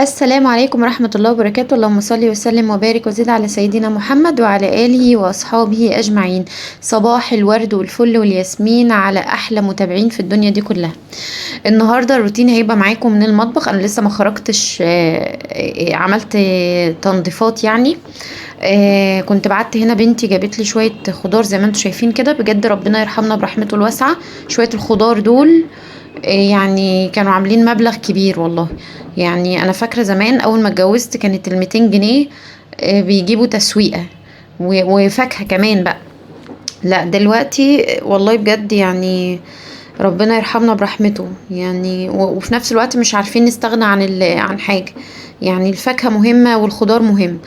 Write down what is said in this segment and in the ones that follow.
السلام عليكم ورحمة الله وبركاته. اللهم صل وسلم وبارك وزد على سيدنا محمد وعلى آله وأصحابه أجمعين. صباح الورد والفل والياسمين على أحلى متابعين في الدنيا دي كلها. النهاردة الروتين هيبقى معاكم من المطبخ. أنا لسه ما خرجتش، عملت تنظيفات يعني. كنت بعت هنا بنتي جابت لي شوية خضار زي ما انتم شايفين كده، بجد ربنا يرحمنا برحمته الواسعة. شوية الخضار دول يعني كانوا عاملين مبلغ كبير والله. يعني انا فاكره زمان اول ما اتجوزت كانت ال200 جنيه بيجيبوا تسويقه وفاكهه كمان بقى. لا دلوقتي والله بجد يعني ربنا يرحمنا برحمته يعني، وفي نفس الوقت مش عارفين نستغنى عن حاجه. يعني الفاكهه مهمه والخضار مهم،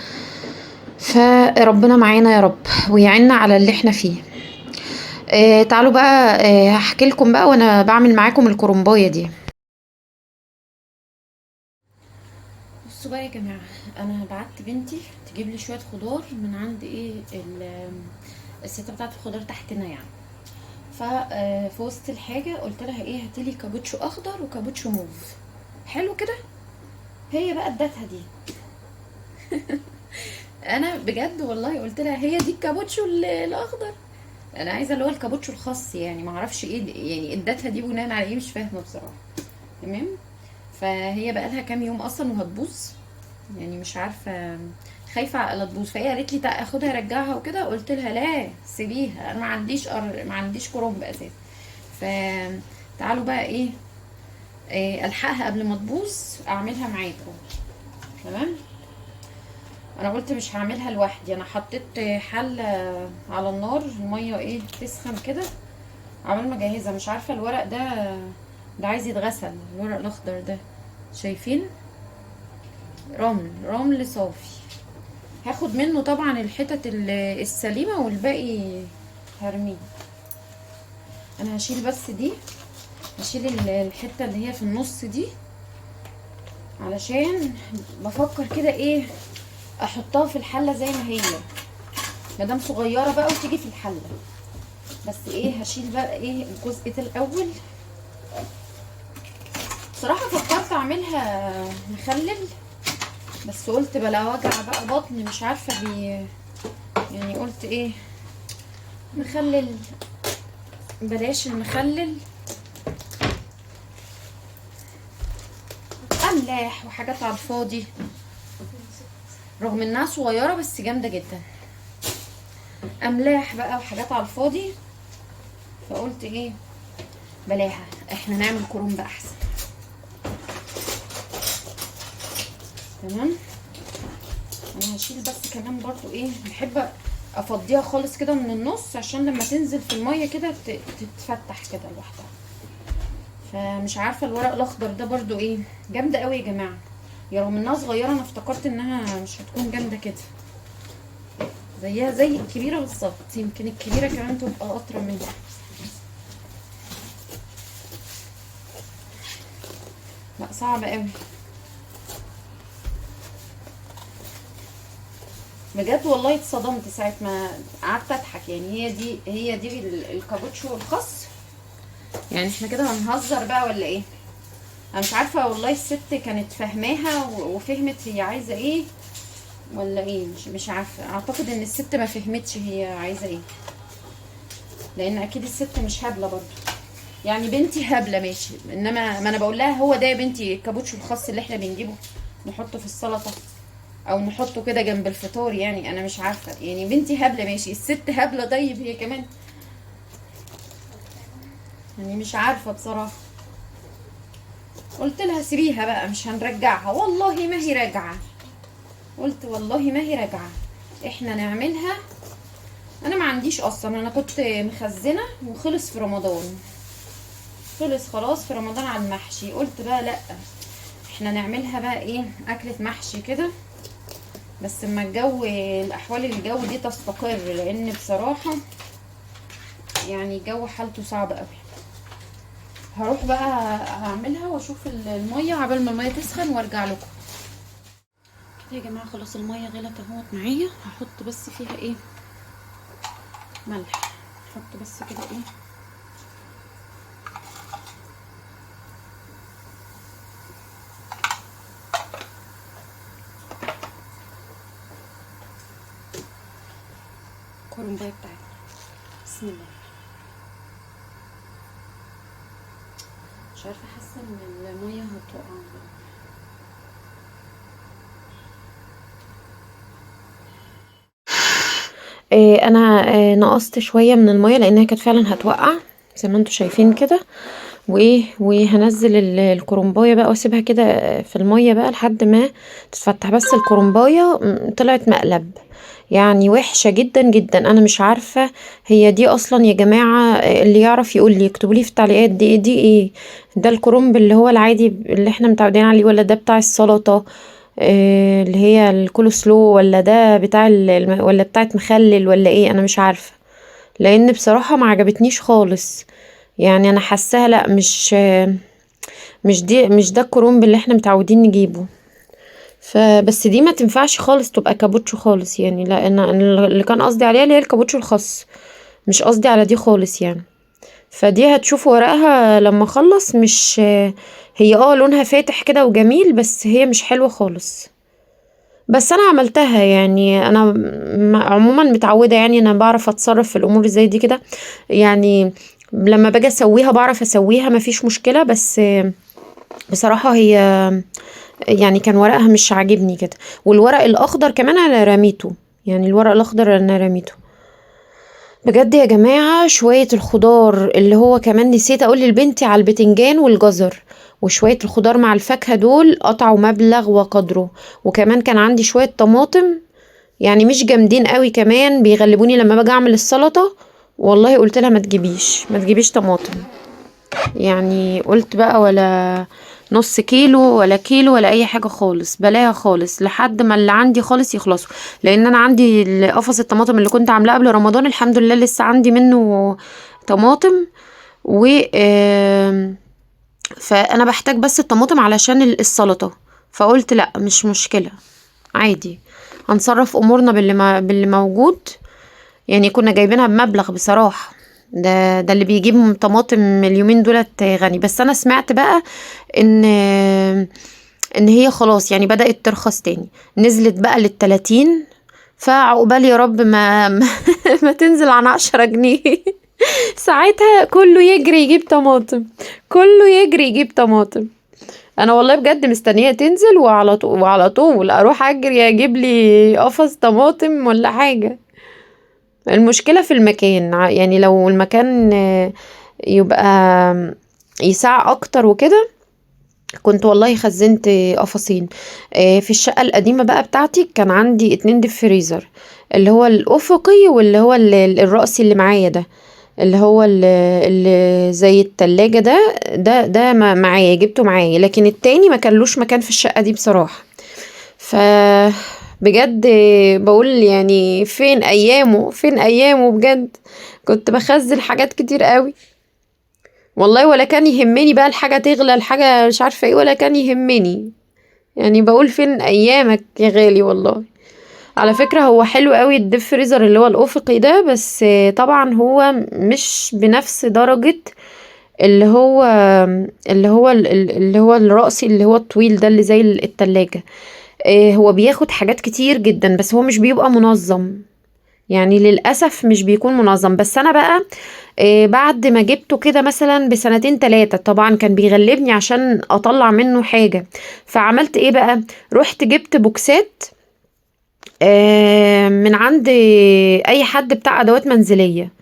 فربنا معانا يا رب ويعيننا على اللي احنا فيه. تعالوا بقى، هحكي لكم بقى وانا بعمل معاكم الكرنبايه دي. بصوا بقى يا جماعه، انا بعت بنتي تجيب لي شويه خضار من عند الست بتاعت الخضار تحتنا يعني. ففي وسط الحاجه قلت لها ايه، هاتيلي كابوتشو اخضر وكابوتشو موف. حلو كده. هي بقى ادتها دي. انا بجد والله قلت لها هي دي الكابوتشو الاخضر. انا عايزه اللي هو الكابوتشو الخاص يعني، ما اعرفش ايه يعني ادتها دي بناء على ايه، مش فاهمه بصراحه. تمام. فهي بقى لها كام يوم اصلا وهتبوظ، يعني مش عارفه، خايفه على تبوظ. فهي قالت لي اخدها ارجعها وكده، قلت لها لا سيبيها، انا ما عنديش كرنب اساسا. فتعالوا بقى إيه الحقها قبل ما تبوظ، اعملها معاكم. تمام. انا قلت مش هعملها لوحدي، انا حطيت حله على النار، الميه تسخن كده عمال ما اجهزها. مش عارفه الورق ده عايز يتغسل، الورق الاخضر ده شايفين، رمل صافي. هاخد منه طبعا الحتت السليمه والباقي هرميه. انا هشيل بس دي، هشيل الحته اللي هي في النص دي، علشان بفكر كده احطها في الحله زي ما هي، مادام صغيره بقى وتيجي في الحله. بس هشيل بقى الجزء ده الاول. بصراحه فكرت اعملها مخلل، بس قلت بلا وجع بقى بطن، مش عارفه يعني قلت مخلل، بلاش المخلل. املاح وحاجات على الفاضي، رغم انها صغيره بس جامده جدا. املاح بقى وحاجات على الفاضي. فقلت بلاها، احنا نعمل كرنب احسن. تمام. انا هشيل بس كمان برضو بحب افضيها خالص كده من النص، عشان لما تنزل في الميه كده تتفتح كده لوحدها. فمش عارفه الورق الاخضر ده برضو جامده قوي يا جماعه. يا رغم انها صغيره انا افتكرت انها مش هتكون جامده كده، زيها زي الكبيره بالظبط، يمكن الكبيره كمان تبقى اطرى منها. لا صعب قوي بجد والله. اتصدمت ساعه ما قعدت اضحك، يعني هي دي الكابوتشو الخاص. يعني احنا كده هنهزر بقى ولا ايه؟ انا مش عارفه والله، الست كانت فاهماها وفهمت هي عايزه ايه ولا ايه، مش عارفه. اعتقد ان الست ما فهمتش هي عايزه ايه، لان اكيد الست مش هبله برضو. يعني بنتي هبله ماشي، انما ما انا بقول لها هو ده يا بنتي الكابوتشو الخاص اللي احنا بنجيبه نحطه في السلطه او نحطه كده جنب الفطار. يعني انا مش عارفه، يعني بنتي هبله ماشي، الست هبله طيب هي كمان، يعني مش عارفه بصراحه. قلت لها سيبيها بقى، مش هنرجعها والله ما هي راجعه. قلت والله ما هي راجعه، احنا نعملها. انا ما عنديش اصلا، انا كنت مخزنه وخلص في رمضان، خلص خلاص في رمضان على المحشي. قلت بقى لا، احنا نعملها بقى اكلة محشي كده، بس اما الاحوال الجو دي تستقر، لان بصراحة يعني الجو حالته صعبة قوي. هروح بقى هعملها واشوف المية عبال ما المية تسخن وارجع لكم. كده يا جماعة خلاص المية غلت اهوت معايا. هحط بس فيها ملح، احط بس كده الكرنبايه بتاعتنا. بسم الله. مش عارفه، حاسه ان الميه هتقع. انا نقصت شويه من الميه لانها كانت فعلا هتوقع زي ما انتم شايفين كده. وهنزل الكرنبايه بقى واسيبها كده في الميه بقى لحد ما تتفتح. بس الكرنبايه طلعت مقلب، يعني وحشه جدا جدا. انا مش عارفه هي دي اصلا يا جماعه. اللي يعرف يقول لي، يكتبوا لي في التعليقات دي ايه. ده الكرنب اللي هو العادي اللي احنا متعودين عليه، ولا ده بتاع السلطه اللي هي الكول سلو، ولا ده بتاع ولا بتاعت مخلل، ولا ايه؟ انا مش عارفه، لان بصراحه ما عجبتنيش خالص. يعني انا حاساها لا، مش ده الكرنب اللي احنا متعودين نجيبه. فبس دي ما تنفعش خالص تبقى كابوتشو خالص يعني. لا، أنا اللي كان قصدي عليها اللي هي الكابوتشو الخاص، مش قصدي على دي خالص يعني. فدي هتشوفوا ورقها لما اخلص. مش هي لونها فاتح كده وجميل، بس هي مش حلوة خالص. بس انا عملتها يعني. انا عموما متعودة، يعني انا بعرف اتصرف في الامور زي دي كده يعني. لما باجي اسويها بعرف اسويها، مفيش مشكلة. بس بصراحة هي يعني كان ورقها مش عاجبني كده. والورق الاخضر كمان انا رميته، يعني الورق الاخضر انا رميته بجد يا جماعة. شوية الخضار اللي هو كمان نسيت اقول لبنتي على البتنجان والجزر، وشوية الخضار مع الفاكهة دول قطعوا مبلغ وقدره. وكمان كان عندي شوية طماطم، يعني مش جامدين قوي، كمان بيغلبوني لما باجي اعمل السلطة. والله قلت لها ما تجيبيش طماطم. يعني قلت بقى ولا نص كيلو ولا كيلو ولا اي حاجة خالص، بلاها خالص لحد ما اللي عندي خالص يخلصوا. لان انا عندي قفص الطماطم اللي كنت عاملاه قبل رمضان الحمد لله لسه عندي منه طماطم. و فانا بحتاج بس الطماطم علشان السلطة. فقلت لا، مش مشكلة، عادي هنصرف امورنا باللي موجود. يعني كنا جايبينها بمبلغ بصراحة. ده اللي بيجيب طماطم اليومين دولت غني. بس انا سمعت بقى ان هي خلاص يعني بدأت ترخص تاني، نزلت بقى لل30. فعقبال يا رب ما تنزل عن 10 جنيه. ساعتها كله يجري يجيب طماطم، كله يجري يجيب طماطم. انا والله بجد مستنية تنزل، وعلى طول اروح اجري اجيب لي قفص طماطم ولا حاجة. المشكلة في المكان، يعني لو المكان يبقى يساع اكتر وكده كنت والله خزنت قفصين. في الشقة القديمة بقى بتاعتي كان عندي 2 ديب فريزر، اللي هو الافقي واللي هو الرأسي اللي معايا ده، اللي هو اللي زي التلاجة ده معايا، جبته معايا. لكن التاني ما كانلوش مكان في الشقة دي بصراحة. ف بجد بقول يعني فين ايامه، فين ايامه بجد. كنت بخزن حاجات كتير قوي والله، ولا كان يهمني بقى الحاجة تغلى، الحاجة مش عارفة ايه، ولا كان يهمني. يعني بقول فين ايامك يا غالي والله. على فكرة هو حلو قوي الديب فريزر اللي هو الافقي ده، بس طبعا هو مش بنفس درجة اللي هو اللي هو الرأسي اللي هو الطويل ده اللي زي التلاجة. هو بياخد حاجات كتير جدا، بس هو مش بيبقى منظم، يعني للأسف مش بيكون منظم. بس أنا بقى بعد ما جبته كده مثلا بسنتين 3 طبعا كان بيغلبني عشان أطلع منه حاجة. فعملت ايه بقى؟ رحت جبت بوكسات من عند أي حد بتاع أدوات منزلية.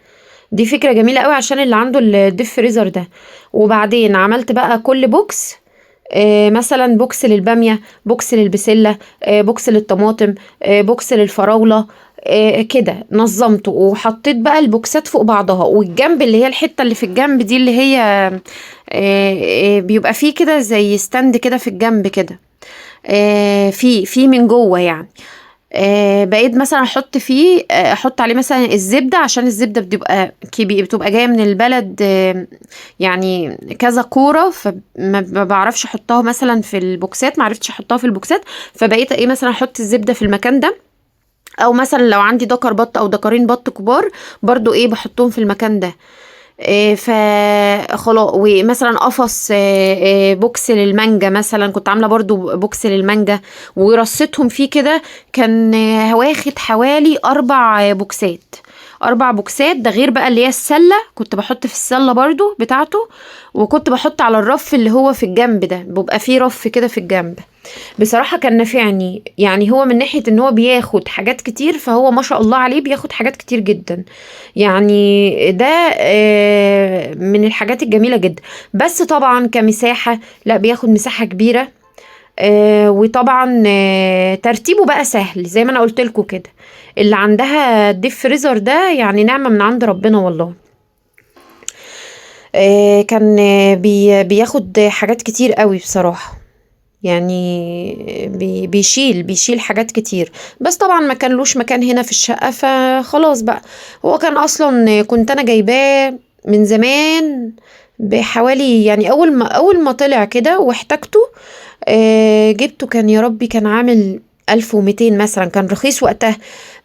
دي فكرة جميلة قوي عشان اللي عنده الديب فريزر ده. وبعدين عملت بقى كل بوكس مثلا بوكس للبامية، بوكس للبسلة، بوكس للطماطم، بوكس للفراولة. كده نظمته وحطيت بقى البوكسات فوق بعضها، والجنب اللي هي الحتة اللي في الجنب دي اللي هي بيبقى فيه كده زي ستاند كده في الجنب كده في من جوه يعني. بقيت مثلا احط فيه احط عليه مثلا الزبده، عشان الزبده بتبقى بتبقى جايه من البلد يعني كذا كوره، فما بعرفش احطها مثلا في البوكسات، ما عرفتش احطها في البوكسات. فبقيت ايه مثلا احط الزبده في المكان ده، او مثلا لو عندي دكر بط او دكرين بط كبار برضو ايه بحطهم في المكان ده. فخلاص. ومثلا قفص بوكس للمانجا، مثلا كنت عامله برضو بوكس للمانجا ورصيتهم فيه كده. كان واخد حوالي 4 بوكسات، 4 بوكسات، ده غير بقى اللي هي السله، كنت بحط في السله برضو بتاعته، وكنت بحط على الرف اللي هو في الجنب ده، بيبقى فيه رف كده في الجنب. بصراحة كان نافعني، يعني هو من ناحية ان هو بياخد حاجات كتير، فهو ما شاء الله عليه بياخد حاجات كتير جدا. يعني ده من الحاجات الجميلة جدا. بس طبعا كمساحة، لا بياخد مساحة كبيرة. وطبعا ترتيبه بقى سهل زي ما انا قلت لكم كده. اللي عندها الديب فريزر ده يعني نعمة من عند ربنا والله. كان بياخد حاجات كتير قوي بصراحة. يعني بيشيل حاجات كتير. بس طبعا ما كانلوش مكان هنا في الشقة، فخلاص بقى. هو كان اصلا كنت انا جايباه من زمان بحوالي، يعني اول ما طلع كده واحتاجته. جبته، كان يا ربي كان عامل 1200 مثلا، كان رخيص وقتها.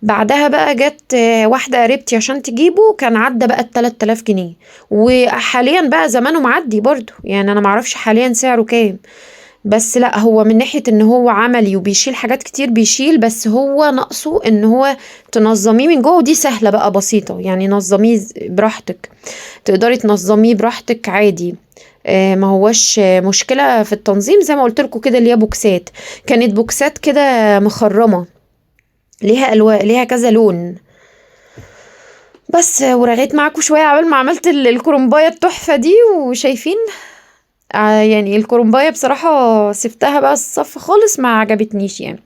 بعدها بقى جت واحدة قريبتي عشان تجيبه، كان عدى بقى 3000 جنيه. وحاليا بقى زمانه معدي برضو، يعني انا معرفش حاليا سعره كام. بس لا، هو من ناحية ان هو عملي وبيشيل حاجات كتير بيشيل، بس هو ناقصه ان هو تنظميه من جوه، ودي سهلة بقى بسيطة، يعني نظميه براحتك. تقدري تنظميه براحتك عادي. ما هوش مشكلة في التنظيم، زي ما قلت لكم كده، اللي هي بوكسات. كانت بوكسات كده مخرمة، ليها الوان، ليها كذا لون. بس ورغيت معاكم شوية عبال ما عملت الكرنباية التحفة دي، وشايفين. يعني الكرنباية بصراحة سبتها بقى الصف خالص، ما عجبتنيش يعني.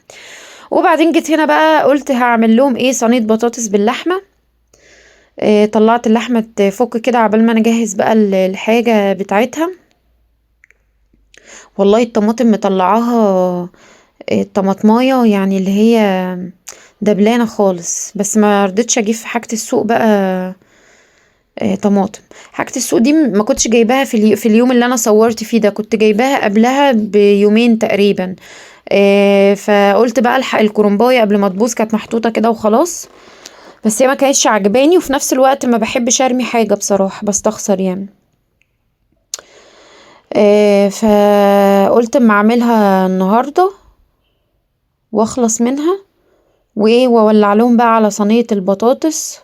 وبعدين جيت هنا بقى قلت هعمل لهم ايه، صينية بطاطس باللحمة. طلعت اللحمة تفك كده عبال ما انا اجهز بقى الحاجة بتاعتها. والله الطماطم مطلعاها. الطماطمايه يعني اللي هي دبلانة خالص، بس ما رضيتش اجيب في حاجة السوق بقى. طماطم. حاجة السوق دي ما كنتش جايباها في اليوم اللي انا صورت فيه ده، كنت جايباها قبلها بيومين تقريبا. فقلت بقى الحق الكرنباية قبل ما تبوظ، كانت محطوطة كده وخلاص. بس هي ما كانتش عجباني، وفي نفس الوقت ما بحبش ارمي حاجة بصراحة، بستخسر يعني. فقلت اما اعملها النهاردة واخلص منها، وايه واولع لهم بقى على صينية البطاطس.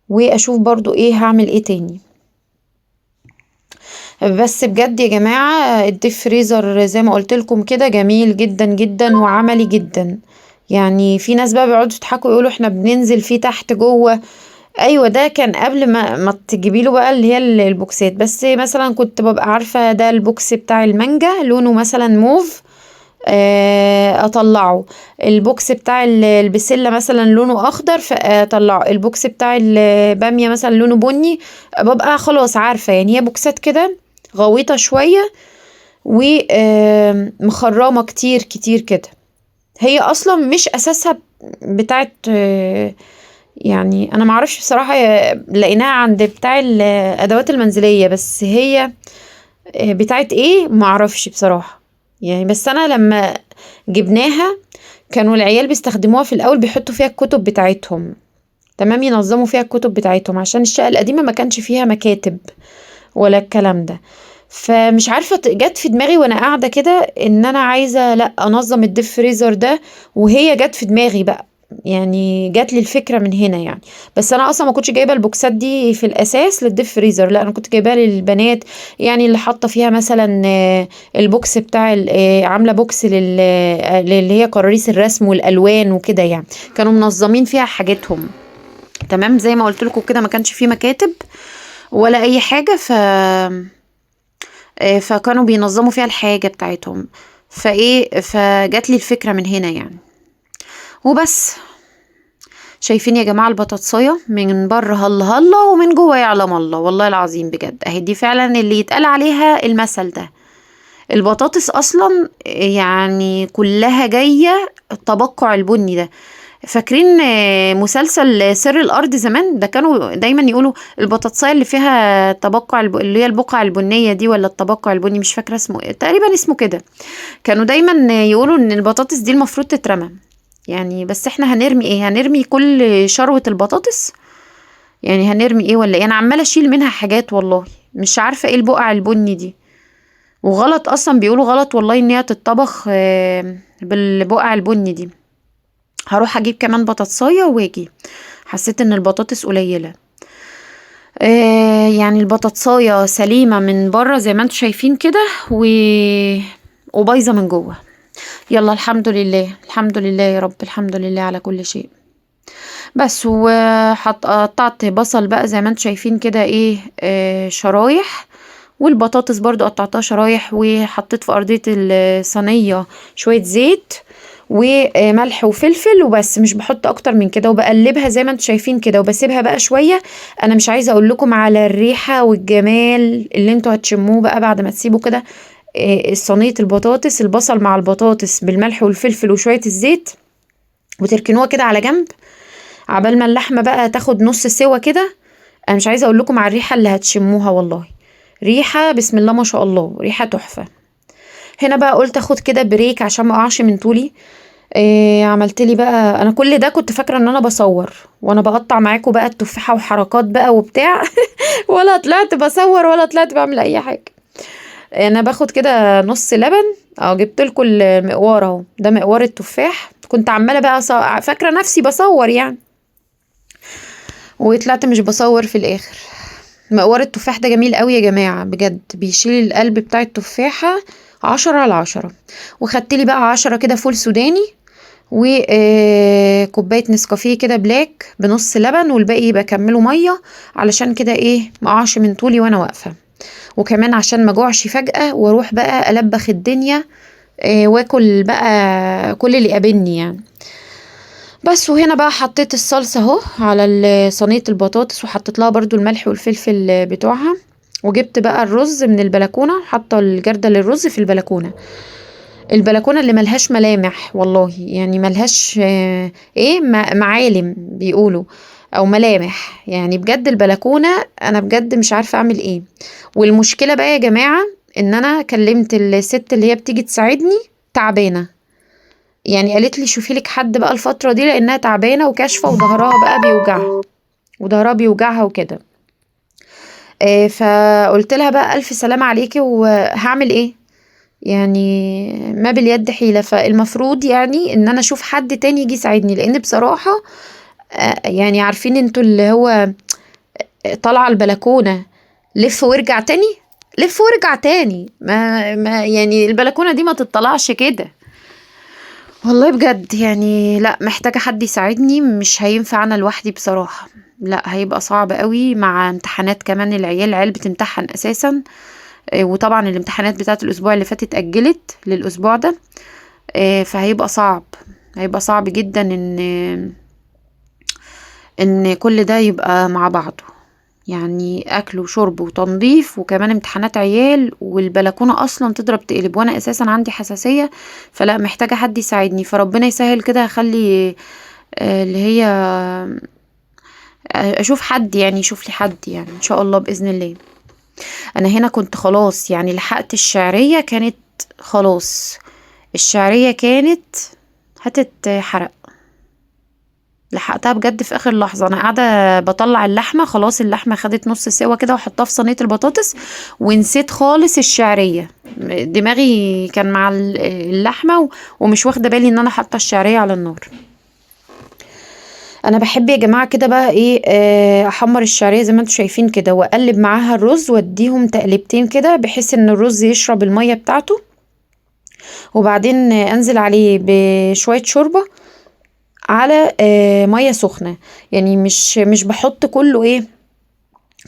واشوف برضو ايه هعمل ايه تاني. بس بجد يا جماعة الديب فريزر زي ما قلت لكم كده جميل جدا جدا وعملي جدا. يعني في ناس بقى بيقعدوا يضحكوا يقولوا احنا بننزل فيه تحت جوه. ايوه، ده كان قبل ما تجيبي له بقى اللي هي البوكسات. بس مثلا كنت ببقى عارفة ده البوكس بتاع المانجا لونه مثلا موف، اطلعه. البوكس بتاع البسلة مثلا لونه اخضر، فاطلعه. البوكس بتاع البامية مثلا لونه بني. ببقى خلاص عارفة، يعني هي بوكسات كده غويطة شوية، ومخرمة كتير كتير كده. هي اصلا مش اساسها بتاعت يعني انا معرفش بصراحة، لقيناها عند بتاع الادوات المنزلية، بس هي بتاعت ايه معرفش بصراحة. يعني بس انا لما جبناها، كانوا العيال بيستخدموها في الاول، بيحطوا فيها الكتب بتاعتهم. تمام، ينظموا فيها الكتب بتاعتهم، عشان الشقة القديمة ما كانش فيها مكاتب ولا الكلام ده. فمش عارفة جت في دماغي وانا قاعدة كده ان انا عايزة لا انظم الديب فريزر ده. وهي جت في دماغي بقى، يعني جات لي الفكرة من هنا يعني. بس انا اصلا ما كنتش جايبة البوكسات دي في الاساس للديب فريزر، لا انا كنت جايباها للبنات. يعني اللي حاطة فيها مثلا البوكس بتاع عاملة بوكس اللي هي كراريس الرسم والالوان وكده يعني. كانوا منظمين فيها حاجتهم. تمام، زي ما قلت لكم كده، ما كانش فيه مكاتب ولا اي حاجة. فكانوا بينظموا فيها الحاجة بتاعتهم. فجات لي الفكرة من هنا يعني. وبس. شايفين يا جماعة البطاطساية من بره هلا هلا، ومن جوه يعلم الله، والله العظيم بجد اهي دي فعلا اللي يتقال عليها المثل ده. البطاطس اصلا يعني كلها جاية التبقع البني ده. فاكرين مسلسل سر الارض زمان ده، كانوا دايما يقولوا البطاطساية اللي فيها تبقع اللي هي البقعة البنية دي، ولا التبقع البني، مش فاكرة اسمه إيه. تقريبا اسمه كده. كانوا دايما يقولوا ان البطاطس دي المفروض تترمى. يعني بس احنا هنرمي ايه؟ هنرمي كل شروة البطاطس؟ يعني هنرمي ايه ولا ايه؟ انا عمالة اشيل منها حاجات والله. مش عارفة ايه البقع البني دي. وغلط اصلا، بيقولوا غلط والله ان هي تتطبخ بالبقع البني دي. هروح اجيب كمان بطاطساية واجي. حسيت ان البطاطس قليلة. يعني البطاطساية سليمة من بره زي ما انتوا شايفين كده وبايظة من جوه. يلا الحمد لله، الحمد لله يا رب، الحمد لله على كل شيء. بس قطعت بصل بقى زي ما انتوا شايفين كده ايه، شرايح. والبطاطس برضو قطعتها شرايح، وحطيت في ارضية الصينية شوية زيت وملح وفلفل وبس، مش بحط اكتر من كده، وبقلبها زي ما انتوا شايفين كده وبسيبها بقى شوية. انا مش عايزة اقول لكم على الريحة والجمال اللي انتوا هتشموه بقى بعد ما تسيبوا كده صينية البطاطس، البصل مع البطاطس بالملح والفلفل وشوية الزيت، وتركنوها كده على جنب عبال ما اللحمة بقى تاخد نص سوا كده. انا مش عايزة اقول لكم على الريحة اللي هتشموها، والله ريحة بسم الله ما شاء الله، ريحة تحفة. هنا بقى قلت اخد كده بريك عشان ما اقعش من طولي. عملت لي بقى، انا كل ده كنت فاكرة ان انا بصور وانا بقطع معاكم بقى التفاحة وحركات بقى وبتاع ولا طلعت بصور ولا طلعت بعمل اي حاجة. انا باخد كده نص لبن. جبت لكم المقوار اهو، ده مقوار التفاح. كنت عمالة بقى فاكرة نفسي بصور يعني، وطلعت مش بصور في الاخر. مقوار التفاح ده جميل قوي يا جماعة، بجد بيشيل القلب بتاع التفاحة 10/10. وخدت لي بقى 10 كده فول سوداني، وكوباية نسكافيه كده بلاك بنص لبن، والباقي بكمله مية علشان كده ايه ما اقعش من طولي وانا واقفة، وكمان عشان ما جوعش فجأة واروح بقى البخ الدنيا واكل بقى كل اللي قابلني يعني. بس وهنا بقى حطيت الصلصة اهو على صينية البطاطس، وحطيت لها برضو الملح والفلفل بتوعها. وجبت بقى الرز من البلكونة، حاطة الجردل للرز في البلكونة اللي ملهاش ملامح والله، يعني ملهاش ايه معالم بيقولوا او ملامح، يعني بجد البلكونة انا بجد مش عارفة اعمل ايه. والمشكلة بقى يا جماعة ان انا كلمت الست اللي هي بتيجي تساعدني، تعبانة، يعني قالت لي شوفي لك حد بقى الفترة دي لانها تعبانة وكاشفة وظهرها بقى بيوجعها، وظهرها بيوجعها وكده. فقلت لها بقى الف سلامة عليكي، وهعمل ايه يعني، ما باليد حيلة. فالمفروض يعني ان انا اشوف حد تاني يجي يساعدني، لان بصراحة يعني عارفين انتوا اللي هو طالعة البلكونة لف وارجع تاني، لف وارجع تاني، ما يعني البلكونة دي ما تطلعش كده والله بجد. يعني لا، محتاجة حد يساعدني، مش هينفع انا لوحدي بصراحة، لا هيبقى صعب قوي مع امتحانات كمان، العيال بتمتحن اساسا. وطبعا الامتحانات بتاعت الاسبوع اللي فات اتأجلت للاسبوع ده. فهيبقى صعب، هيبقى صعب جدا ان كل ده يبقى مع بعضه، يعني اكل وشرب وتنظيف وكمان امتحانات عيال، والبلكونة اصلا تضرب تقلب، وانا اساسا عندي حساسية، فلا محتاجة حد يساعدني. فربنا يسهل كده، هخلي اللي هي اشوف حد، يعني يشوف لي حد يعني ان شاء الله باذن الله. انا هنا كنت خلاص يعني لحقت الشعرية، كانت خلاص الشعرية كانت هتتحرق، لحقتها بجد في اخر لحظة. انا قاعدة بطلع اللحمة، خلاص اللحمة خدت نص سوا كده وحطها في صينية البطاطس، ونسيت خالص الشعرية. دماغي كان مع اللحمة ومش واخدة بالي ان انا حاطة الشعرية على النار. انا بحب يا جماعة كده بقى ايه، احمر الشعرية زي ما انتوا شايفين كده، واقلب معاها الرز واديهم تقلبتين كده بحيث ان الرز يشرب المية بتاعته، وبعدين انزل عليه بشوية شوربة على مية سخنة. يعني مش بحط كله ايه،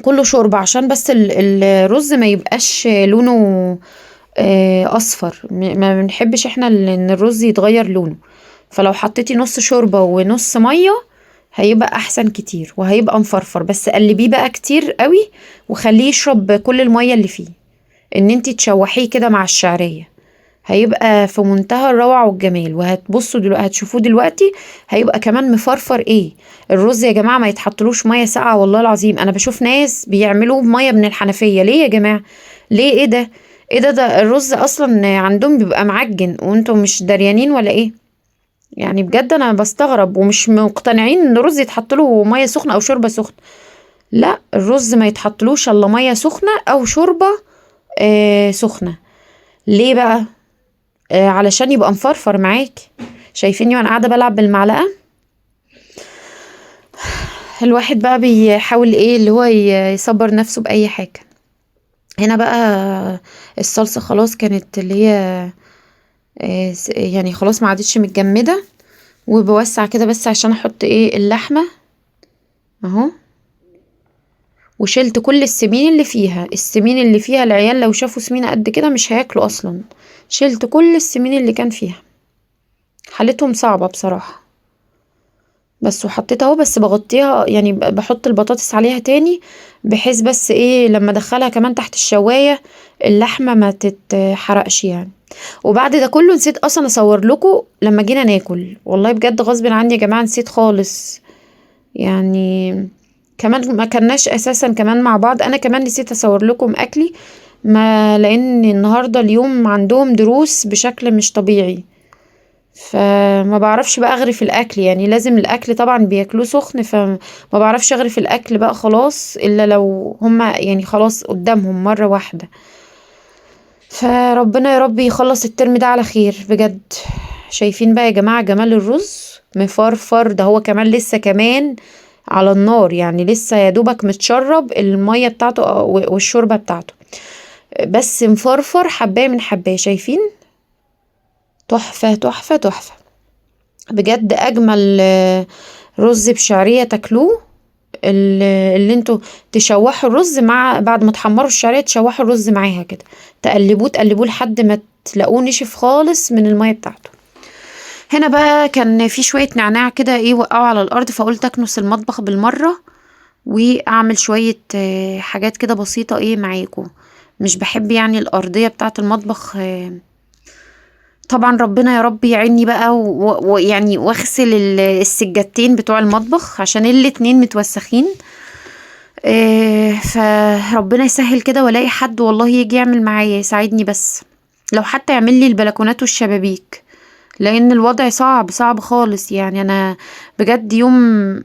كله شوربة، عشان بس الرز ما يبقاش لونه اصفر، ما بنحبش احنا ان الرز يتغير لونه. فلو حطيتي نص شوربة ونص مية هيبقى احسن كتير، وهيبقى مفرفر، بس قلبيه بقى كتير قوي وخليه يشرب كل المية اللي فيه، ان انتي تشوحيه كده مع الشعرية، هيبقى في منتهى الروعة والجمال. وهتبصوا دلوقتي، هتشوفوه دلوقتي، هيبقى كمان مفرفر ايه. الرز يا جماعة ما يتحطلوش مية ساقعة، والله العظيم انا بشوف ناس بيعملوه بمية من الحنفية. ليه يا جماعة؟ ليه؟ ايه ده؟ ايه ده الرز اصلا عندهم بيبقى معجن وانتم مش دريانين ولا ايه؟ يعني بجد انا بستغرب ومش مقتنعين ان الرز يتحطله مية سخنة او شوربة سخنة. لا، الرز ما يتحطلوش الا مية سخنة او شوربة سخنة. ليه بقى؟ علشان يبقى مفرفر معاكي. شايفيني وانا قاعده بلعب بالمعلقه؟ الواحد بقى بيحاول ايه اللي هو يصبر نفسه بأي حاجة. هنا بقى الصلصة خلاص كانت اللي هي يعني خلاص ما عادتش متجمدة، وبوسع كده بس عشان احط ايه اللحمة اهو. وشلت كل السمين اللي فيها، السمين اللي فيها العيال لو شافوا سمينة قد كده مش هياكلوا اصلا. شلت كل السمين اللي كان فيها، حالتهم صعبة بصراحة. بس وحطيتها اهو، بس بغطيها يعني بحط البطاطس عليها تاني، بحيث بس ايه لما ادخلها كمان تحت الشواية اللحمة ما تتحرقش يعني. وبعد ده كله نسيت اصلا اصور لكم لما جينا ناكل، والله بجد غصب عني يا جماعة نسيت خالص يعني. كمان ما كناش اساسا كمان مع بعض، انا كمان نسيت اصور لكم اكلي، ما لان النهارده اليوم عندهم دروس بشكل مش طبيعي. فما بعرفش بقى اغرف الاكل، يعني لازم الاكل طبعا بياكلوه سخن، فما بعرفش اغرف الاكل بقى خلاص الا لو هما يعني خلاص قدامهم مرة واحدة. فربنا يا رب يخلص الترم ده على خير بجد. شايفين بقى يا جماعة جمال الرز مفرفر، ده هو كمان لسه كمان على النار، يعني لسه يا دوبك متشرب المية بتاعته والشوربة بتاعته، بس مفرفر حباية من حباية. شايفين؟ تحفة تحفة تحفة بجد. اجمل رز بشعرية تاكلوه، اللي انتوا تشوحوا الرز مع بعد ما تحمروا الشعرية، تشوحوا الرز معاها كده، تقلبوه تقلبوه لحد ما تلاقوه نشف خالص من المية بتاعته. هنا بقى كان في شوية نعناع كده ايه وقعوا على الارض، فقلت اكنس المطبخ بالمرة واعمل شوية حاجات كده بسيطة ايه معاكم. مش بحب يعني الارضية بتاعة المطبخ طبعا ربنا يا رب يعيني بقى ويعني واغسل السجادتين بتوع المطبخ عشان الاتنين متوسخين. فربنا يسهل كده والاقي حد والله يجي يعمل معايا يساعدني، بس لو حتى يعمل لي البلكونات والشبابيك، لان الوضع صعب صعب خالص يعني. انا بجد يوم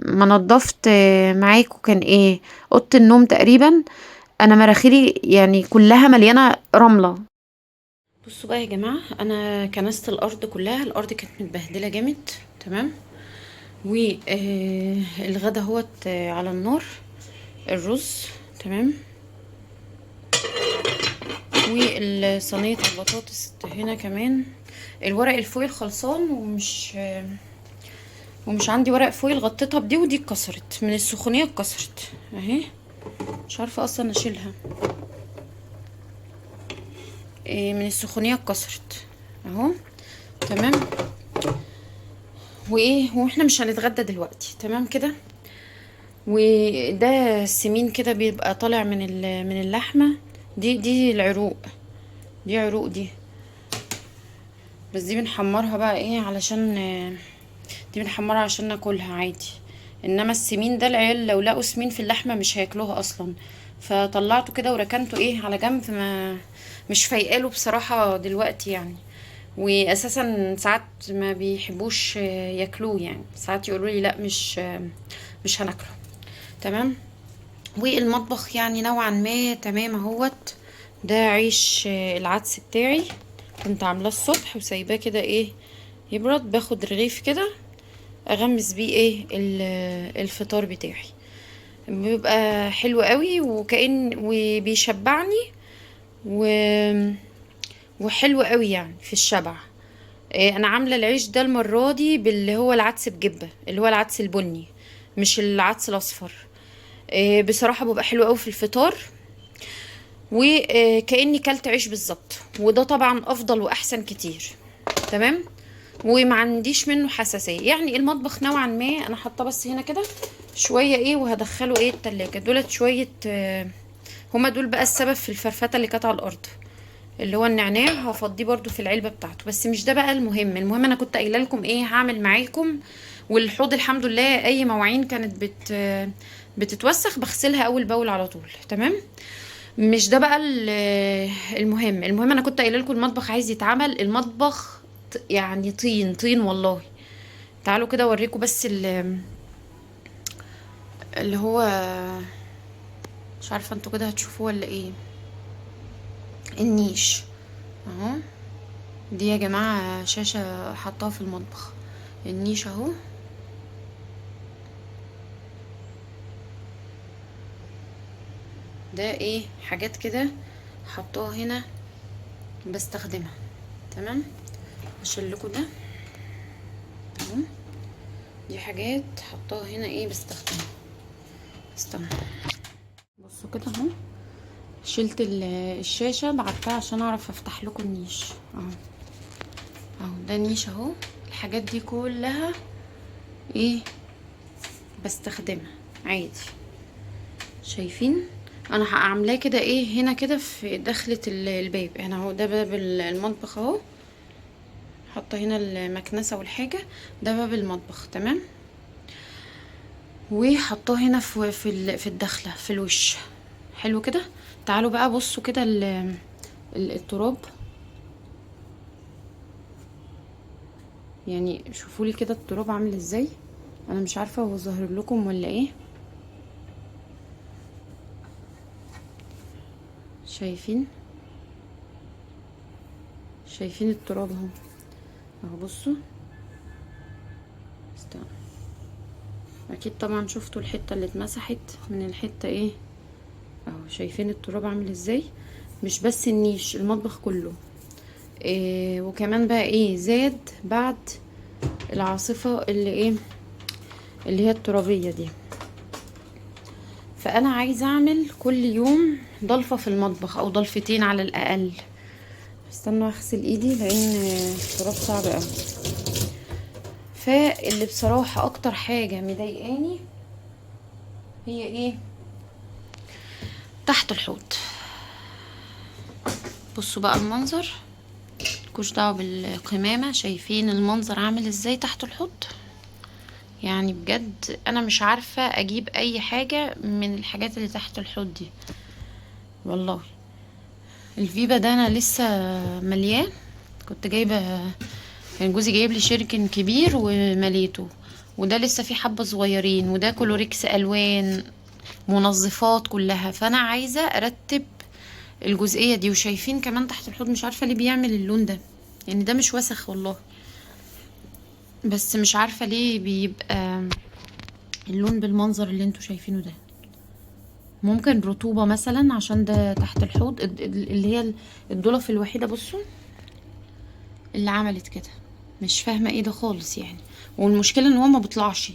ما نضفت معاكم كان ايه اوضه النوم تقريبا، انا مراخيري يعني كلها مليانه رمله. بصوا بقى يا جماعه، انا كنست الارض كلها، الارض كانت متبهدله جامد. تمام. والغدا اهوت على النار، الرز تمام، والصينيه البطاطس هنا كمان. الورق الفويل خلصان ومش عندي ورق فويل غطيتها بدي، ودي اتكسرت من السخونيه، اتكسرت اهي، مش عارفه اصلا اشيلها من السخونيه اتكسرت اهو. تمام. واحنا مش هنتغدى دلوقتي تمام كده. وده السمين كده بيبقى طالع من اللحمه، دي العروق، دي عروق دي، بس دي بنحمرها بقى ايه علشان دي بنحمرها عشان ناكلها عادي. انما السمين ده العيال لو لقوا سمين في اللحمه مش هياكلوها اصلا، فطلعته كده وركنته ايه على جنب، ما مش فايقاله بصراحه دلوقتي يعني. واساسا ساعات ما بيحبوش ياكلوه، يعني ساعات يقولوا لي لا مش هناكله. تمام. والمطبخ يعني نوعا ما تمام اهوت. ده عيش العدس بتاعي، كنت عاملاه الصبح وسايباه كده ايه يبرد، باخد رغيف كده اغمس بيه ايه الفطار بتاعي، بيبقى حلو قوي وبيشبعني و... وحلو قوي يعني في الشبع. انا عامله العيش ده المره دي باللي هو العدس بجبه، اللي هو العدس البني مش العدس الاصفر. بصراحه بيبقى حلو قوي في الفطار، وكأني كلت عيش بالظبط، وده طبعا افضل واحسن كتير. تمام. وما عنديش منه حساسيه يعني. المطبخ نوعا ما انا حاطه بس هنا كده شويه ايه، وهدخله ايه التلاجة دولت شويه هما دول بقى السبب في الفرفتة اللي كانت على الارض، اللي هو النعناع هفضيه برضو في العلبة بتاعته، بس مش ده بقى المهم. المهم انا كنت قايله لكم ايه هعمل معاكم. والحوض الحمد لله اي مواعين كانت بتتوسخ بغسلها اول باول على طول. تمام. مش ده بقى المهم انا كنت قايله لكم المطبخ عايز يتعمل، المطبخ يعني طين طين والله. تعالوا كده اوريكم بس اللي هو مش عارفه انتوا كده هتشوفوه ولا ايه، النيش اهو. دي يا جماعة شاشة حطها في المطبخ، النيش اهو. ده ايه حاجات كده حطاها هنا بستخدمها. تمام، اشيل لكم ده اهو. دي حاجات حطاها هنا ايه بستخدمها. استنى بصوا كده اهو، شلت الشاشه بعدها عشان اعرف افتح لكم النيش اهو. اهو ده نيش اهو. الحاجات دي كلها ايه بستخدمها عادي. شايفين انا عاملاه كده ايه هنا كده في دخلة الباب هنا اهو. ده باب المطبخ اهو، حاطه هنا المكنسه والحاجه. ده باب المطبخ تمام، وحطاه هنا في الدخله في الوش. حلو كده. تعالوا بقى بصوا كده التراب، يعني شوفوا لي كده التراب عامل ازاي. انا مش عارفه هو ظاهر لكم ولا ايه. شايفين شايفين التراب اهو. اهو بصوا، استنى. اكيد طبعا شفتوا الحته اللي اتمسحت من الحته ايه اهو. شايفين التراب عامل ازاي؟ مش بس النيش، المطبخ كله. إيه وكمان بقى ايه زاد بعد العاصفه اللي ايه اللي هي الترابيه دي. فانا عايزه اعمل كل يوم ضلفه في المطبخ او ضلفتين على الاقل. استنوا اغسل ايدي لان التراب صعب قوي. فاللي بصراحه اكتر حاجه مضايقاني هي ايه؟ تحت الحوض. بصوا بقى المنظر، ملكوش دعوه بالقمامه. شايفين المنظر عامل ازاي تحت الحوض؟ يعني بجد انا مش عارفه اجيب اي حاجه من الحاجات اللي تحت الحوض دي والله. الفيبا ده انا لسه ملياه، كنت جايبه، كان جوزي جايب لي شركن كبير ومليته. وده لسه فيه حبه صغيرين، وده كلوريكس الوان منظفات كلها. فانا عايزه ارتب الجزئيه دي. وشايفين كمان تحت الحوض مش عارفه ليه بيعمل اللون ده، يعني ده مش وسخ والله، بس مش عارفه ليه بيبقى اللون بالمنظر اللي انتوا شايفينه ده. ممكن رطوبه مثلا عشان ده تحت الحوض. اللي هي الضلف الوحيده بصوا اللي عملت كده. مش فاهمه ايه ده خالص يعني. والمشكله ان هو ما بيطلعش.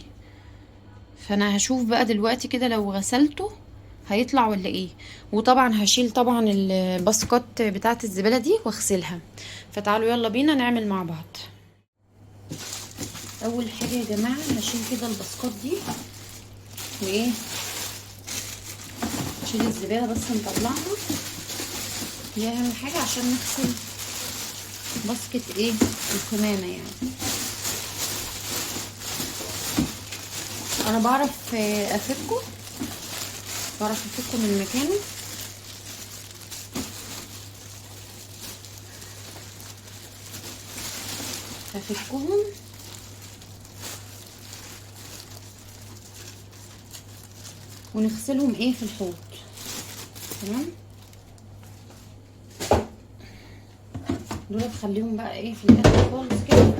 فانا هشوف بقى دلوقتي كده لو غسلته هيطلع ولا ايه. وطبعا هشيل طبعا الباسكت بتاعه الزباله دي واغسلها. فتعالوا يلا بينا نعمل مع بعض. اول حاجه يا جماعه هشيل كده الباسكت دي وايه، نشيل الزباله بس نطلعها. دي اهم حاجه عشان نغسل باسكت ايه القمامه يعني. انا بعرف افكه، بعرف افكه من مكانه. هفكهم ونغسلهم ايه في الحوض. تمام، دول تخليهم بقى ايه في الاخر خالص كده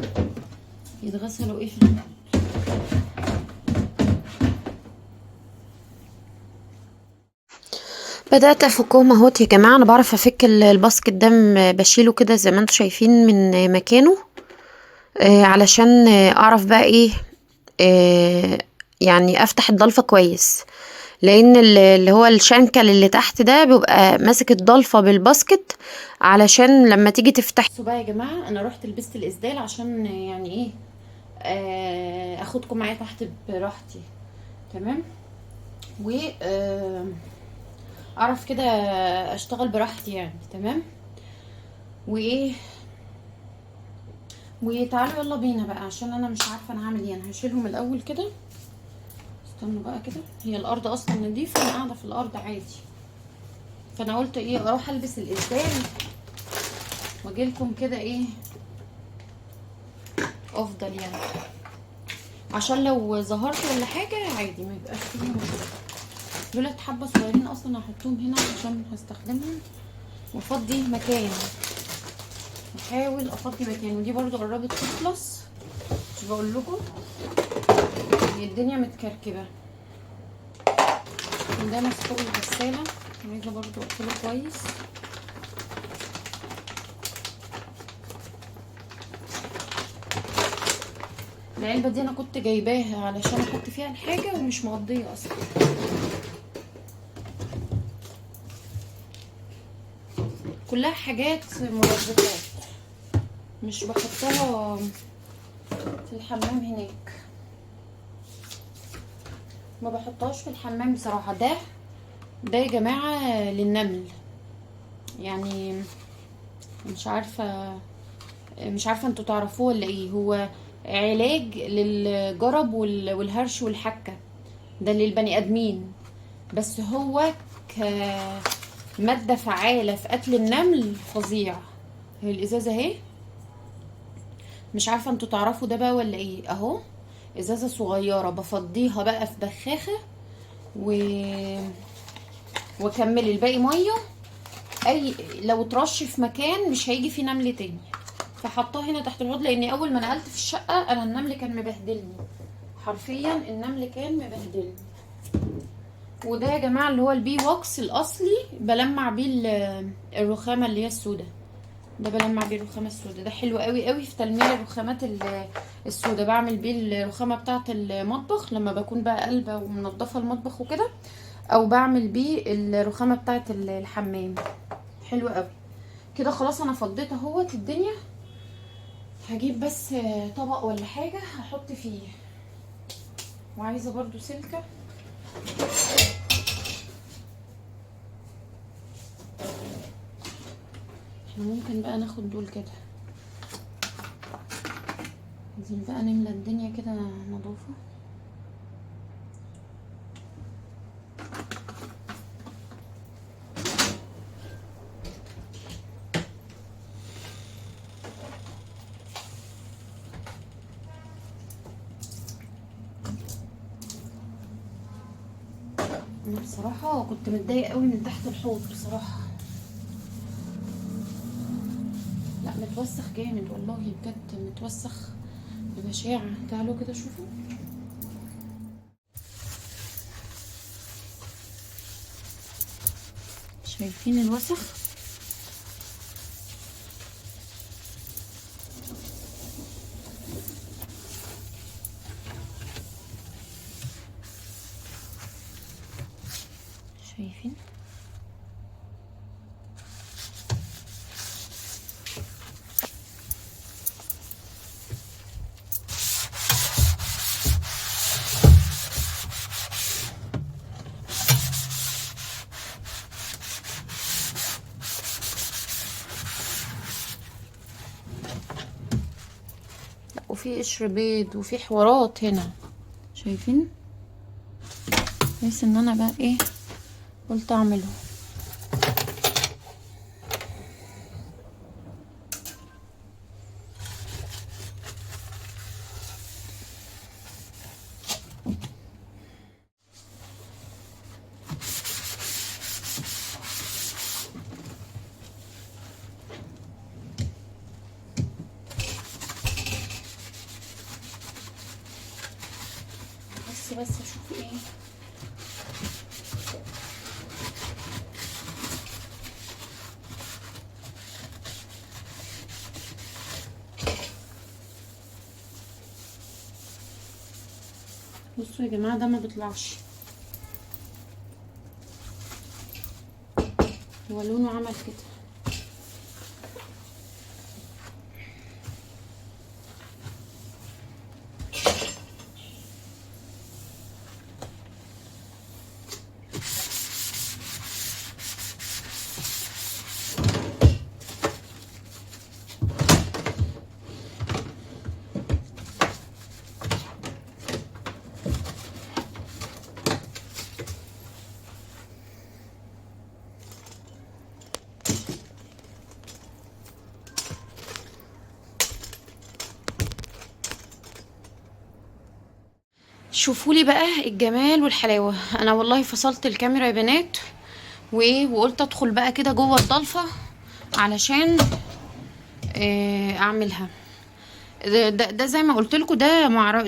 يتغسلوا ايه في الحوض. بدأت افكهم اهوت يا جماعة. انا بعرف افك الباسكت ده، بشيله كده زي ما انتوا شايفين من مكانه. علشان اعرف بقى ايه يعني افتح الضلفة كويس. لان اللي هو الشنكل اللي تحت ده بيبقى ماسك الضلفة بالباسكت، علشان لما تيجي تفتح. بصوا بقى يا جماعة، انا رحت لبست الاسدال عشان يعني ايه اخدكم معايا تحت براحتي. تمام، و اعرف كده اشتغل براحتي يعني. تمام، وايه وتعالوا يلا بينا بقى عشان انا مش عارفه انا هعمل ايه. انا هشيلهم الاول كده. استنوا بقى كده، هي الارض اصلا نضيفه، انا قاعده في الارض عادي. فانا قلت ايه اروح البس الاسدال واجيلكم كده ايه افضل يعني، عشان لو ظهرت ولا حاجه عادي ما يبقاش فيه مشكله. دولت حبه صغيرين اصلا هحطهم هنا عشان هستخدمهم وافضي مكان. احاول افضي مكان. ودي برضو قربت تخلص، مش بقول لكم الدنيا متكركبه. ده مسحوق الغساله عايزه برضو اقفله كويس. العلبه دي انا كنت جايباها علشان احط فيها الحاجه ومش مقضيه اصلا. كلها حاجات منظفات، مش بحطها في الحمام هناك، ما بحطهاش في الحمام بصراحه. ده يا جماعه للنمل، يعني مش عارفه انتوا تعرفوه ولا ايه. هو علاج للجرب والهرش والحكه، ده للبني ادمين، بس هو كماده فعاله في قتل النمل فظيع. هي الازازه اهي، مش عارفه انتوا تعرفوا ده بقى ولا ايه. اهو ازازه صغيره بفضيها بقى في بخاخه واكمل الباقي ميه. لو اترش في مكان مش هيجي فيه نمل تاني، فحطاه هنا تحت الحوض. لان اول ما نقلت في الشقه انا النمل كان مبهدلني، حرفيا النمل كان مبهدلني. وده يا جماعه اللي هو البي ووكس الاصلي، بلمع بيه الرخامه اللي هي السودا. ده بلمع بيه الرخامه السودا، ده حلو قوي قوي في تلميع الرخامات السودا. بعمل بيه الرخامه بتاعه المطبخ لما بكون بقى قلبه ومنضفه المطبخ وكده، او بعمل بيه الرخامه بتاعه الحمام. حلو قوي كده. خلاص انا فضيت اهوت الدنيا. هجيب بس طبق ولا حاجه هحط فيه، وعايزه برضو سلكه. احنا ممكن بقى ناخد دول كده، عايزين بقى نملى الدنيا كده نظافه. انا بصراحه كنت متضايقه قوي من تحت الحوض بصراحه، لا متوسخ جامد والله بجد، متوسخ ببشاعه. تعالوا كده شوفوا. شايفين الوسخ؟ شايفين؟ وفي قشر بيض وفي حوارات هنا، شايفين؟ بس ان انا بقى ايه قلت اعمله. بس اشوف ايه. بصوا يا جماعه، ده ما بيطلعش، هو لونه عمل كده. شوفوا لي بقى الجمال والحلاوه. انا والله فصلت الكاميرا يا بنات وقلت ادخل بقى كده جوه الضلفه علشان اعملها. ده زي ما قلت لكم،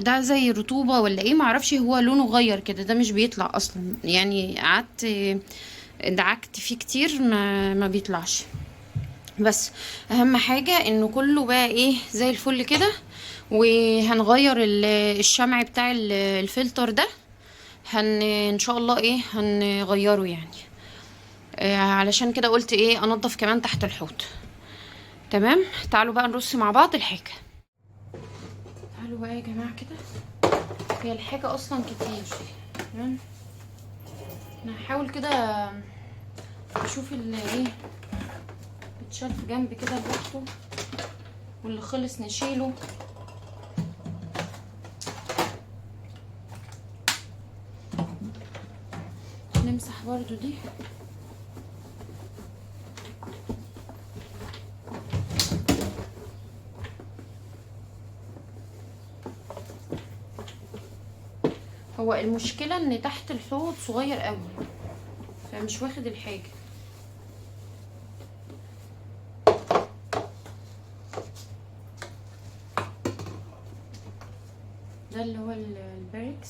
ده زي رطوبه ولا ايه معرفش، هو لونه غير كده، ده مش بيطلع اصلا. يعني قعدت دعكت فيه كتير ما بيطلعش. بس اهم حاجة انه كله بقى ايه زي الفل كده. وهنغير الشمع بتاع الفلتر ده، ان شاء الله ايه هنغيره يعني. علشان كده قلت ايه انضف كمان تحت الحوض. تمام، تعالوا بقى نرص مع بعض الحاجة. تعالوا بقى يا جماعة كده، هي الحاجة اصلا كتير. تمام، انا هحاول كده اشوف اللي ايه اتشال في جنب كده لوحده، واللي خلص نشيله. نمسح برضو دي. هو المشكلة ان تحت الحوض صغير قوي، فمش واخد الحاجة. ده اللي هو الباركس.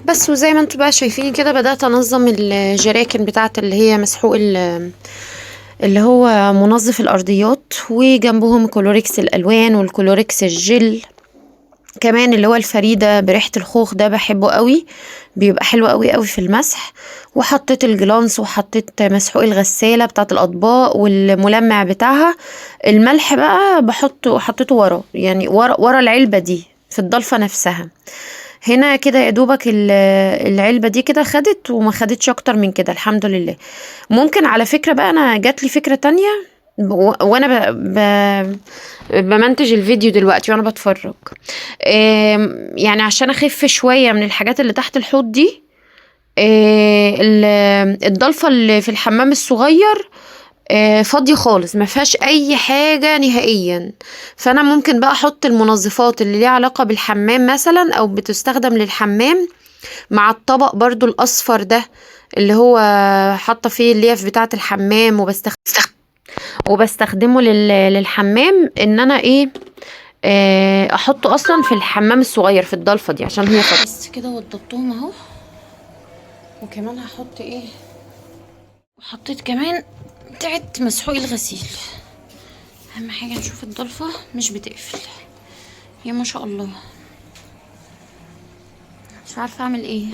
بس وزي ما انتوا بقى شايفين كده بدأت انظم الجراكن بتاعت اللي هي مسحوق اللي هو منظف الارضيات، وجنبهم كلوريكس الالوان والكلوريكس الجل كمان، اللي هو الفريدة بريحة الخوخ ده بحبه قوي، بيبقى حلو قوي قوي في المسح. وحطيت الجلانس، وحطيت مسحوق الغسالة بتاعت الأطباق والملمع بتاعها. الملح بقى حطيته ورا، يعني ورا العلبة دي في الضلفة نفسها. هنا كده يا دوبك العلبة دي كده خدت، وما خدتش اكتر من كده الحمد لله. ممكن على فكرة بقى انا جات لي فكرة تانية، وانا بمنتج الفيديو دلوقتي وانا بتفرج. يعني عشان اخف شوية من الحاجات اللي تحت الحوض دي، الضلفة اللي في الحمام الصغير فاضية خالص، ما فيهاش اي حاجة نهائيا. فانا ممكن بقى احط المنظفات اللي ليها علاقة بالحمام مثلا، او بتستخدم للحمام، مع الطبق برضو الاصفر ده اللي هو حاطة فيه الليف بتاعة الحمام، وبستخدمه للحمام، ان انا ايه احطه اصلا في الحمام الصغير في الضلفة دي عشان هي فاضية. بس كده وضبطهم اهو. وكمان هحط ايه، وحطيت كمان بتاعت مسحوق الغسيل. اهم حاجه نشوف الضلفه مش بتقفل، يا ما شاء الله. مش عارفه اعمل ايه.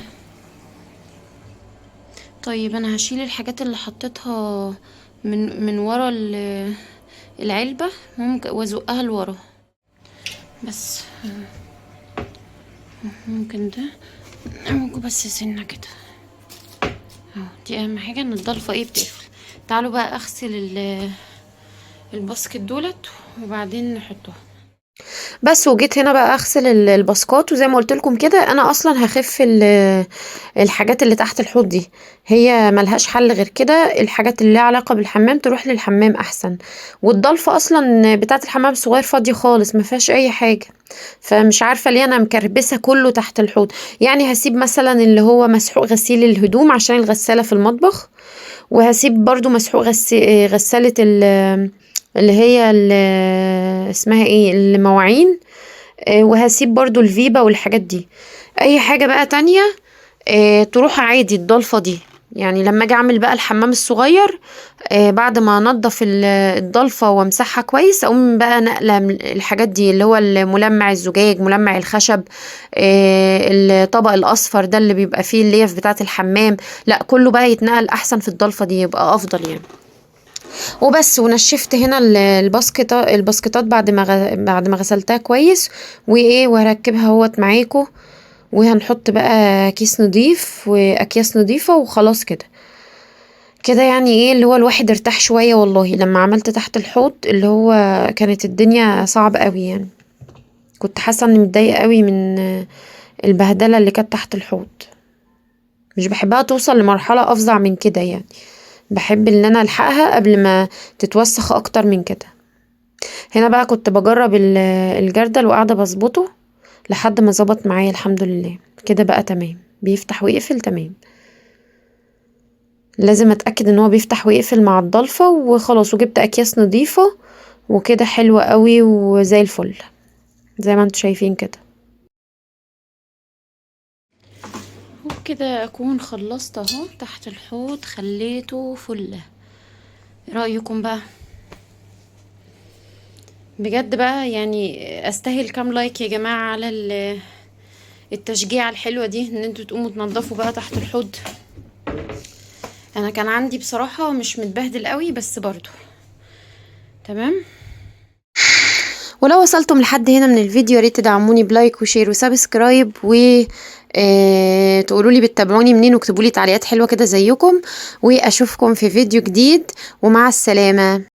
طيب انا هشيل الحاجات اللي حطيتها من ورا العلبه، ممكن وازقها لورا. بس ممكن ده ممكن بس سنه كده اهو. دي اهم حاجه ان الضلفه ايه بتقفل. تعالوا بقى اغسل الباسكت دولت وبعدين نحطها. بس وجيت هنا بقى اغسل الباسكات، وزي ما قلت لكم كده انا اصلا هخف الحاجات اللي تحت الحوض دي، هي ملهاش حل غير كده. الحاجات اللي ليها علاقه بالحمام تروح للحمام احسن. والضلفه اصلا بتاعه الحمام الصغير فاضيه خالص، ما فيهاش اي حاجه. فمش عارفه ليه انا مكربسه كله تحت الحوض. يعني هسيب مثلا اللي هو مسحوق غسيل الهدوم عشان الغساله في المطبخ، وهسيب برضو مسحوق غسالة اللي هي اسمها ايه المواعين. وهسيب برضو الفيبا والحاجات دي. اي حاجة بقى تانية تروح عادي الضلفة دي. يعني لما اجي اعمل بقى الحمام الصغير، بعد ما انضف الضلفة وامسحها كويس، اقوم بقى نقلة الحاجات دي اللي هو الملمع الزجاج، ملمع الخشب، الطبق الاصفر ده اللي بيبقى فيه الليف بتاعة الحمام، لا كله بقى يتنقل احسن في الضلفة دي، يبقى افضل يعني. وبس، ونشفت هنا الباسكتات بعد ما غسلتها كويس، وايه وهركبها اهوت معاكم. وهنحط بقى كيس نضيف واكياس نضيفة وخلاص كده. كده يعني ايه اللي هو الواحد ارتاح شوية والله، لما عملت تحت الحوض اللي هو كانت الدنيا صعبة قوي يعني. كنت حاسة اني متضايقة قوي من البهدلة اللي كانت تحت الحوض. مش بحبها توصل لمرحلة افظع من كده يعني. بحب ان انا الحقها قبل ما تتوسخ اكتر من كده. هنا بقى كنت بجرب الجردل وقاعدة بظبطه لحد ما ظبط معايا الحمد لله. كده بقى تمام، بيفتح ويقفل تمام. لازم اتأكد ان هو بيفتح ويقفل مع الضلفة وخلاص. وجبت اكياس نظيفة وكده حلوة قوي وزي الفل زي ما انتوا شايفين كده. وبكده اكون خلصت اهو تحت الحوض، خليته فله. ايه رايكم بقى؟ بجد بقى يعني استاهل كام لايك يا جماعه على التشجيع الحلوه دي، ان انتوا تقوموا تنضفوا بقى تحت الحوض. انا كان عندي بصراحه مش متبهدل قوي، بس برضو تمام. ولو وصلتم لحد هنا من الفيديو يا ريت تدعموني بلايك وشير وسبسكرايب، و تقولوا لي بتتابعوني منين، واكتبوا لي تعليقات حلوه كده زيكم، واشوفكم في فيديو جديد، ومع السلامه.